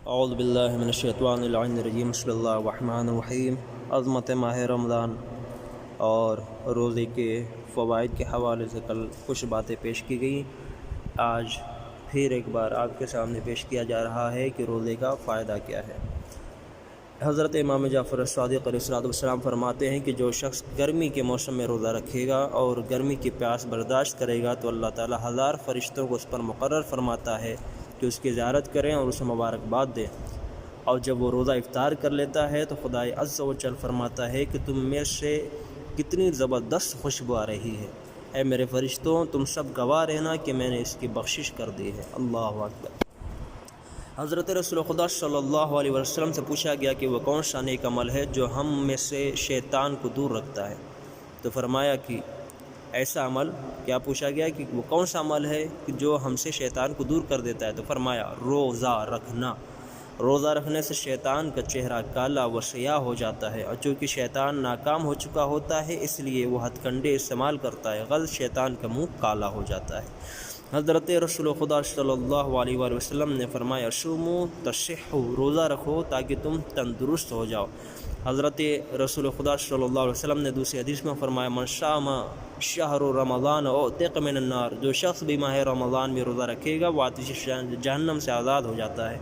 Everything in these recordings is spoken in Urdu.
اعوذ باللہ من الشیطان اللعین الرجیم بسم اللہ الرحمن الرحیم۔ عظمت ماہ رمضان اور روزے کے فوائد کے حوالے سے کل کچھ باتیں پیش کی گئیں۔ آج پھر ایک بار آپ کے سامنے پیش کیا جا رہا ہے کہ روزے کا فائدہ کیا ہے۔ حضرت امام جعفر الصادق علیہ السلام فرماتے ہیں کہ جو شخص گرمی کے موسم میں روزہ رکھے گا اور گرمی کی پیاس برداشت کرے گا تو اللہ تعالیٰ 1000 فرشتوں کو اس پر مقرر فرماتا ہے کہ اس کی زیارت کریں اور اسے مبارکباد دیں، اور جب وہ روزہ افطار کر لیتا ہے تو خدائے عز و جل فرماتا ہے کہ تم میں سے کتنی زبردست خوشبو آ رہی ہے، اے میرے فرشتوں تم سب گواہ رہنا کہ میں نے اس کی بخشش کر دی ہے۔ اللہ اکبر۔ حضرت رسول خدا صلی اللہ علیہ وسلم سے پوچھا گیا کہ وہ کون سا نیک عمل ہے جو ہم میں سے شیطان کو دور رکھتا ہے، تو فرمایا کہ ایسا عمل، کیا پوچھا گیا کہ وہ کون سا عمل ہے کہ جو ہم سے شیطان کو دور کر دیتا ہے، تو فرمایا روزہ رکھنا۔ روزہ رکھنے سے شیطان کا چہرہ کالا و سیاہ ہو جاتا ہے، اور چونکہ شیطان ناکام ہو چکا ہوتا ہے اس لیے وہ ہتھ کنڈے استعمال کرتا ہے، غلط شیطان کا منہ کالا ہو جاتا ہے۔ حضرت رسول خدا صلی اللہ علیہ وآلہ وسلم نے فرمایا صوموا تصحوا، روزہ رکھو تاکہ تم تندرست ہو جاؤ۔ حضرت رسول خدا صلی اللہ علیہ وسلم نے دوسری حدیث میں فرمایا من صام شہر رمضان اعتق من النار، جو شخص بھی ماہ رمضان میں روزہ رکھے گا وہ آتش جہنم سے آزاد ہو جاتا ہے۔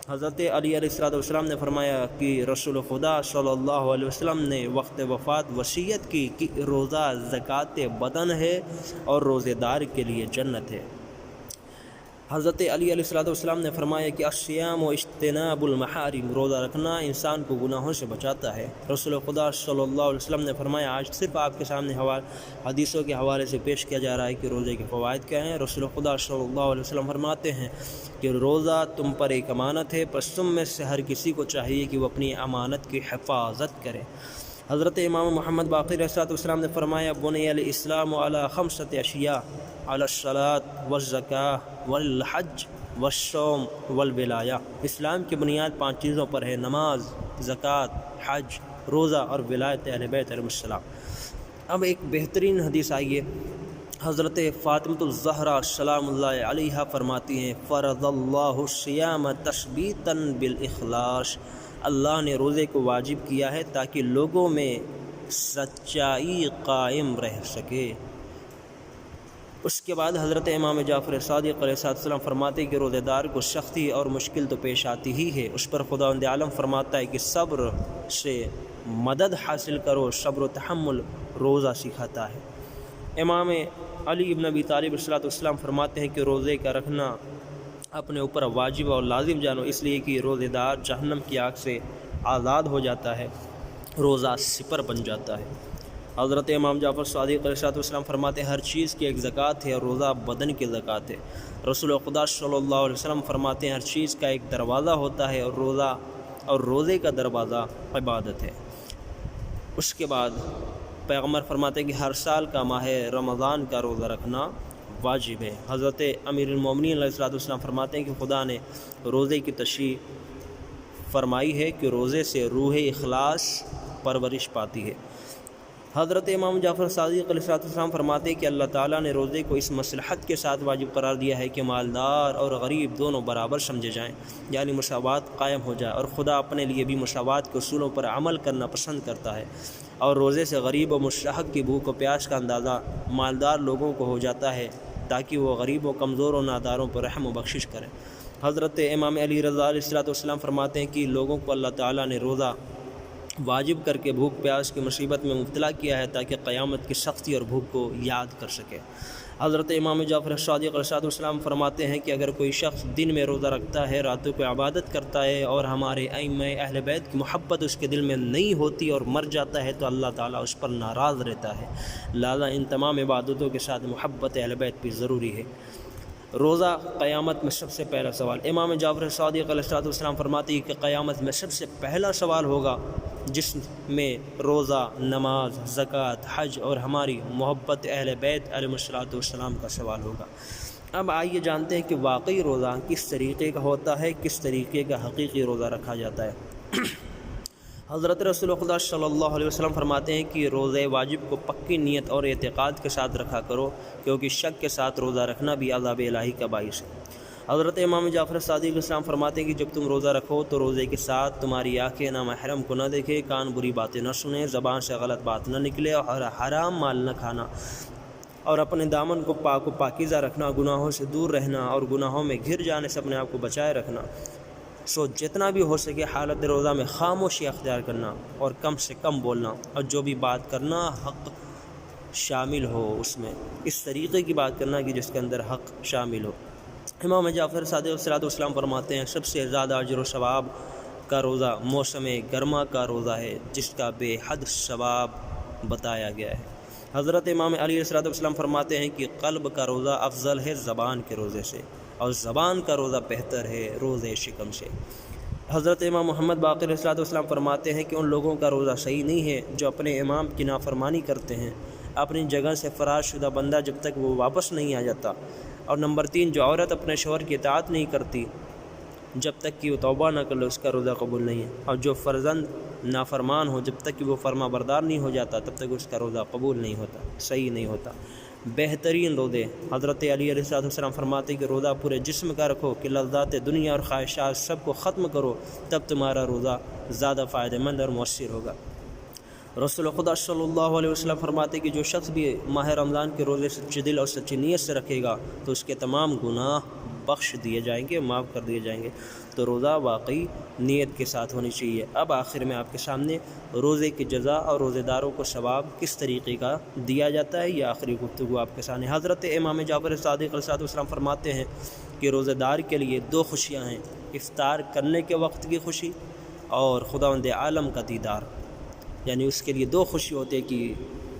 حضرت علی علیہ السلام نے فرمایا کہ رسول خدا صلی اللہ علیہ وسلم نے وقت وفات وصیت کی کہ روزہ زکوٰۃ بدن ہے اور روزے دار کے لیے جنت ہے۔ حضرت علی علیہ السلام نے فرمایا کہ الصیام و اجتناب المحارم، روزہ رکھنا انسان کو گناہوں سے بچاتا ہے۔ رسول خدا صلی اللہ علیہ وسلم نے فرمایا، آج صرف آپ کے سامنے حدیثوں کے حوالے سے پیش کیا جا رہا ہے کہ روزے کے فوائد کیا ہیں۔ رسول خدا صلی اللہ علیہ وسلم فرماتے ہیں کہ روزہ تم پر ایک امانت ہے، پس تم میں سے ہر کسی کو چاہیے کہ وہ اپنی امانت کی حفاظت کرے۔ حضرت امام محمد باقر علیہ السلام نے فرمایا بنی الاسلام علی 5 اشیاء، علی الصلاۃ والزکاۃ والحج والصوم والولایہ، اسلام کی بنیاد 5 چیزوں پر ہے، نماز، زکوٰۃ، حج، روزہ اور ولایت اہل بیت علیہ السلام۔ اب ایک بہترین حدیث آئیے، حضرت فاطمۃ الزہرا سلام اللہ علیہا فرماتی ہیں فرض اللہ الصیام تثبیتا بالاخلاص، اللہ نے روزے کو واجب کیا ہے تاکہ لوگوں میں سچائی قائم رہ سکے۔ اس کے بعد حضرت امام جعفر صادق علیہ السلام فرماتے ہیں کہ روزے دار کو سختی اور مشکل تو پیش آتی ہی ہے، اس پر خداوند عالم فرماتا ہے کہ صبر سے مدد حاصل کرو، صبر و تحمل روزہ سکھاتا ہے۔ امام علی ابن ابی طالب علیہ السلام فرماتے ہیں کہ روزے کا رکھنا اپنے اوپر واجب اور لازم جانو، اس لیے کہ روزے دار جہنم کی آگ سے آزاد ہو جاتا ہے، روزہ سپر بن جاتا ہے۔ حضرت امام جعفر صادق علیہ السلام فرماتے ہیں ہر چیز کی ایک زکوٰۃ ہے اور روزہ بدن کی زکوٰۃ ہے۔ رسول خدا صلی اللہ علیہ وسلم فرماتے ہیں ہر چیز کا ایک دروازہ ہوتا ہے اور روزے کا دروازہ عبادت ہے۔ اس کے بعد پیغمبر فرماتے ہیں کہ ہر سال کا ماہ رمضان کا روزہ رکھنا واجب ہے۔ حضرت امیر المومنین علیہ السلام فرماتے ہیں کہ خدا نے روزے کی تشریح فرمائی ہے کہ روزے سے روح اخلاص پرورش پاتی ہے۔ حضرت امام جعفر صادق علیہ السلام فرماتے ہیں کہ اللہ تعالیٰ نے روزے کو اس مصلحت کے ساتھ واجب قرار دیا ہے کہ مالدار اور غریب دونوں برابر سمجھے جائیں، یعنی مساوات قائم ہو جائے، اور خدا اپنے لیے بھی مساوات کے اصولوں پر عمل کرنا پسند کرتا ہے، اور روزے سے غریب و مستحق کی بھوک و پیاس کا اندازہ مالدار لوگوں کو ہو جاتا ہے تاکہ وہ غریب و کمزور و ناداروں پر رحم و بخشش کریں۔ حضرت امام علی رضا علیہ السلام فرماتے ہیں کہ لوگوں کو اللہ تعالیٰ نے روزہ واجب کر کے بھوک پیاس کی مصیبت میں مبتلا کیا ہے تاکہ قیامت کی سختی اور بھوک کو یاد کر سکے۔ حضرت امام جعفر صادق علیہ السلام فرماتے ہیں کہ اگر کوئی شخص دن میں روزہ رکھتا ہے، راتوں کو عبادت کرتا ہے اور ہمارے ائمہ اہل بیت کی محبت اس کے دل میں نہیں ہوتی اور مر جاتا ہے تو اللہ تعالیٰ اس پر ناراض رہتا ہے، لہذا ان تمام عبادتوں کے ساتھ محبت اہل بیت بھی ضروری ہے۔ روزہ قیامت میں سب سے پہلا سوال، امام جعفر صادق علیہ السلام فرماتے ہیں کہ قیامت میں سب سے پہلا سوال ہوگا جس میں روزہ، نماز، زکوٰۃ، حج اور ہماری محبت اہل بیت علیہ السلام کا سوال ہوگا۔ اب آئیے جانتے ہیں کہ واقعی روزہ کس طریقے کا ہوتا ہے، کس طریقے کا حقیقی روزہ رکھا جاتا ہے۔ حضرت رسول خدا صلی اللہ علیہ وسلم فرماتے ہیں کہ روزہ واجب کو پکی نیت اور اعتقاد کے ساتھ رکھا کرو، کیونکہ شک کے ساتھ روزہ رکھنا بھی عذاب الہی کا باعث ہے۔ حضرت امام جعفر صادق علیہ السلام فرماتے ہیں کہ جب تم روزہ رکھو تو روزے کے ساتھ تمہاری آنکھیں نامحرم کو نہ دیکھے، کان بری باتیں نہ سنیں، زبان سے غلط بات نہ نکلے اور حرام مال نہ کھانا، اور اپنے دامن کو پاک و پاکیزہ رکھنا، گناہوں سے دور رہنا اور گناہوں میں گھر جانے سے اپنے آپ کو بچائے رکھنا۔ جتنا بھی ہو سکے حالت روزہ میں خاموشی اختیار کرنا اور کم سے کم بولنا، اور جو بھی بات کرنا حق شامل ہو، اس میں اس طریقے کی بات کرنا کہ جس کے اندر حق شامل ہو۔ امام جعفر صادق علیہ السلام فرماتے ہیں سب سے زیادہ اجر و ثواب کا روزہ موسم گرما کا روزہ ہے، جس کا بے حد ثواب بتایا گیا ہے۔ حضرت امام علی علیہ السلام فرماتے ہیں کہ قلب کا روزہ افضل ہے زبان کے روزے سے، اور زبان کا روزہ بہتر ہے روزے شکم سے۔ حضرت امام محمد باقر علیہ السلام فرماتے ہیں کہ ان لوگوں کا روزہ صحیح نہیں ہے جو اپنے امام کی نافرمانی کرتے ہیں، اپنی جگہ سے فراز شدہ بندہ جب تک وہ واپس نہیں آ جاتا، اور نمبر 3 جو عورت اپنے شوہر کی اطاعت نہیں کرتی جب تک کہ وہ توبہ نہ کر لے، اس کا روزہ قبول نہیں ہے، اور جو فرزند نافرمان ہو جب تک کہ وہ فرما بردار نہیں ہو جاتا تب تک اس کا روزہ قبول نہیں ہوتا، صحیح نہیں ہوتا۔ بہترین روزے حضرت علی علیہ السلام فرماتے کہ روزہ پورے جسم کا رکھو کہ لذات دنیا اور خواہشات سب کو ختم کرو، تب تمہارا روزہ زیادہ فائدہ مند اور مؤثر ہوگا۔ رسول خدا صلی اللہ علیہ وسلم فرماتے کہ جو شخص بھی ماہ رمضان کے روزے سچے دل اور سچی نیت سے رکھے گا تو اس کے تمام گناہ بخش دیے جائیں گے، معاف کر دیے جائیں گے۔ تو روزہ واقعی نیت کے ساتھ ہونی چاہیے۔ اب آخر میں آپ کے سامنے روزے کی جزا اور روزے داروں کو ثواب کس طریقے کا دیا جاتا ہے، یہ آخری گفتگو آپ کے سامنے۔ حضرت امام جعفر صادق علیہ السلام فرماتے ہیں کہ روزے دار کے لیے 2 خوشیاں ہیں، افطار کرنے کے وقت کی خوشی اور خداوند عالم کا دیدار، یعنی اس کے لیے 2 خوشی ہوتی ہے کہ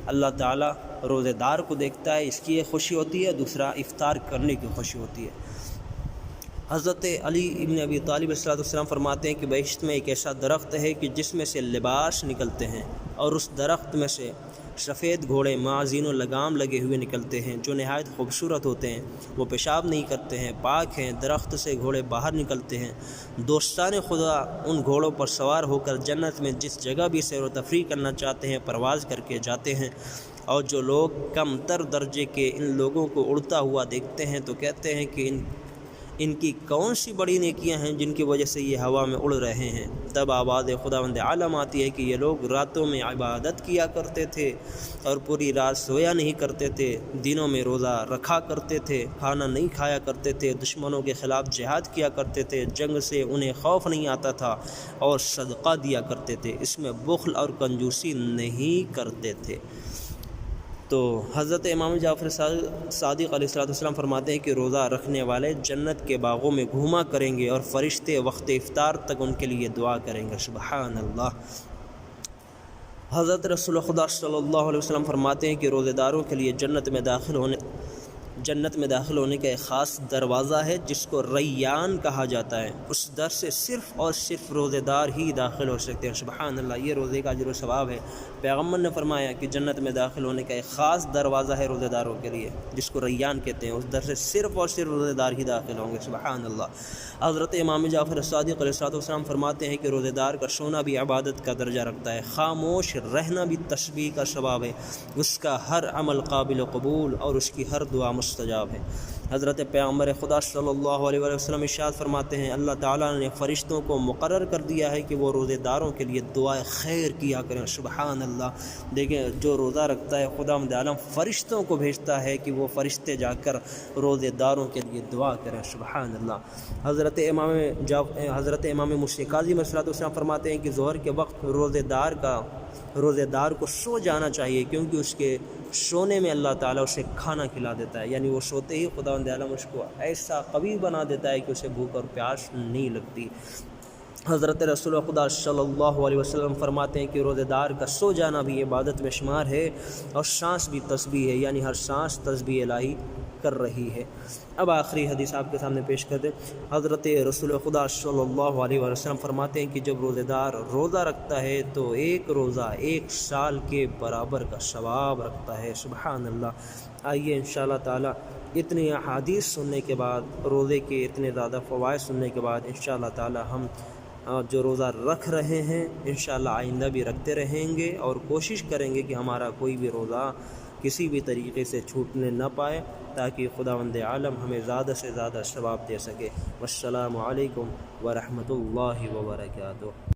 اللہ تعالیٰ روزے دار کو دیکھتا ہے، اس کی ایک خوشی ہوتی ہے، دوسرا افطار کرنے کی خوشی ہوتی ہے۔ حضرت علی ابن ابی طالب علیہ السلام فرماتے ہیں کہ بہشت میں ایک ایسا درخت ہے کہ جس میں سے لباس نکلتے ہیں، اور اس درخت میں سے سفید گھوڑے معزین و لگام لگے ہوئے نکلتے ہیں جو نہایت خوبصورت ہوتے ہیں، وہ پیشاب نہیں کرتے ہیں، پاک ہیں، درخت سے گھوڑے باہر نکلتے ہیں، دوستان خدا ان گھوڑوں پر سوار ہو کر جنت میں جس جگہ بھی سیر و تفریح کرنا چاہتے ہیں پرواز کر کے جاتے ہیں، اور جو لوگ کم تر درجے کے ان لوگوں کو اڑتا ہوا دیکھتے ہیں تو کہتے ہیں کہ ان کی کون سی بڑی نیکیاں ہیں جن کی وجہ سے یہ ہوا میں اڑ رہے ہیں۔ تب آواز خداوند عالم آتی ہے کہ یہ لوگ راتوں میں عبادت کیا کرتے تھے اور پوری رات سویا نہیں کرتے تھے، دنوں میں روزہ رکھا کرتے تھے، کھانا نہیں کھایا کرتے تھے، دشمنوں کے خلاف جہاد کیا کرتے تھے، جنگ سے انہیں خوف نہیں آتا تھا، اور صدقہ دیا کرتے تھے، اس میں بخل اور کنجوسی نہیں کرتے تھے۔ تو حضرت امام جعفر صادق علیہ السلام فرماتے ہیں کہ روزہ رکھنے والے جنت کے باغوں میں گھوما کریں گے اور فرشتے وقت افطار تک ان کے لیے دعا کریں گے۔ سبحان اللہ۔ حضرت رسول خدا صلی اللہ علیہ وسلم فرماتے ہیں کہ روزے داروں کے لیے جنت میں داخل ہونے کا ایک خاص دروازہ ہے جس کو ریان کہا جاتا ہے، اس در سے صرف اور صرف روزے دار ہی داخل ہو سکتے ہیں۔ سبحان اللہ، یہ روزے کا اجر و ثواب ہے۔ پیغمبر نے فرمایا کہ جنت میں داخل ہونے کا ایک خاص دروازہ ہے روزے داروں کے لیے جس کو ریان کہتے ہیں، اس در سے صرف اور صرف روزے دار ہی داخل ہوں گے۔ سبحان اللہ۔ حضرت امام جعفر صادق علیہ السلام فرماتے ہیں کہ روزے دار کا سونا بھی عبادت کا درجہ رکھتا ہے، خاموش رہنا بھی تسبیح کا ثواب ہے، اس کا ہر عمل قابل قبول اور اس کی ہر دعا مستجاب ہے۔ حضرت پیغمبر خدا صلی اللہ علیہ وسلم ارشاد فرماتے ہیں اللہ تعالیٰ نے فرشتوں کو مقرر کر دیا ہے کہ وہ روزے داروں کے لیے دعائے خیر کیا کریں۔ سبحان اللہ۔ دیکھیں، جو روزہ رکھتا ہے خداوند عالم فرشتوں کو بھیجتا ہے کہ وہ فرشتے جا کر روزے داروں کے لیے دعا کریں۔ سبحان اللہ۔ حضرت امام مشرق کاظم علیہ السلام فرماتے ہیں کہ ظہر کے وقت روزے دار کو سو جانا چاہیے، کیونکہ اس کے سونے میں اللہ تعالیٰ اسے کھانا کھلا دیتا ہے، یعنی وہ سوتے ہی خداوند عالم اس کو ایسا قوی بنا دیتا ہے کہ اسے بھوک اور پیاس نہیں لگتی۔ حضرت رسول خدا صلی اللہ علیہ وسلم فرماتے ہیں کہ روزے دار کا سو جانا بھی عبادت میں شمار ہے، اور سانس بھی تسبیح ہے، یعنی ہر سانس تسبیح الہی کر رہی ہے۔ اب آخری حدیث آپ کے سامنے پیش کر دیں۔ حضرت رسول خدا صلی اللہ علیہ وسلم فرماتے ہیں کہ جب روزے دار روزہ رکھتا ہے تو ایک روزہ 1 سال کے برابر کا ثواب رکھتا ہے۔ سبحان اللہ۔ آئیے انشاءاللہ تعالی اتنی احادیث سننے کے بعد، روزے کے اتنے زیادہ فوائد سننے کے بعد، انشاءاللہ تعالی ہم جو روزہ رکھ رہے ہیں انشاءاللہ آئندہ بھی رکھتے رہیں گے، اور کوشش کریں گے کہ ہمارا کوئی بھی روزہ کسی بھی طریقے سے چھوٹنے نہ پائے، تاکہ خداوند عالم ہمیں زیادہ سے زیادہ ثواب دے سکے۔ والسلام علیکم ورحمۃ اللہ وبرکاتہ۔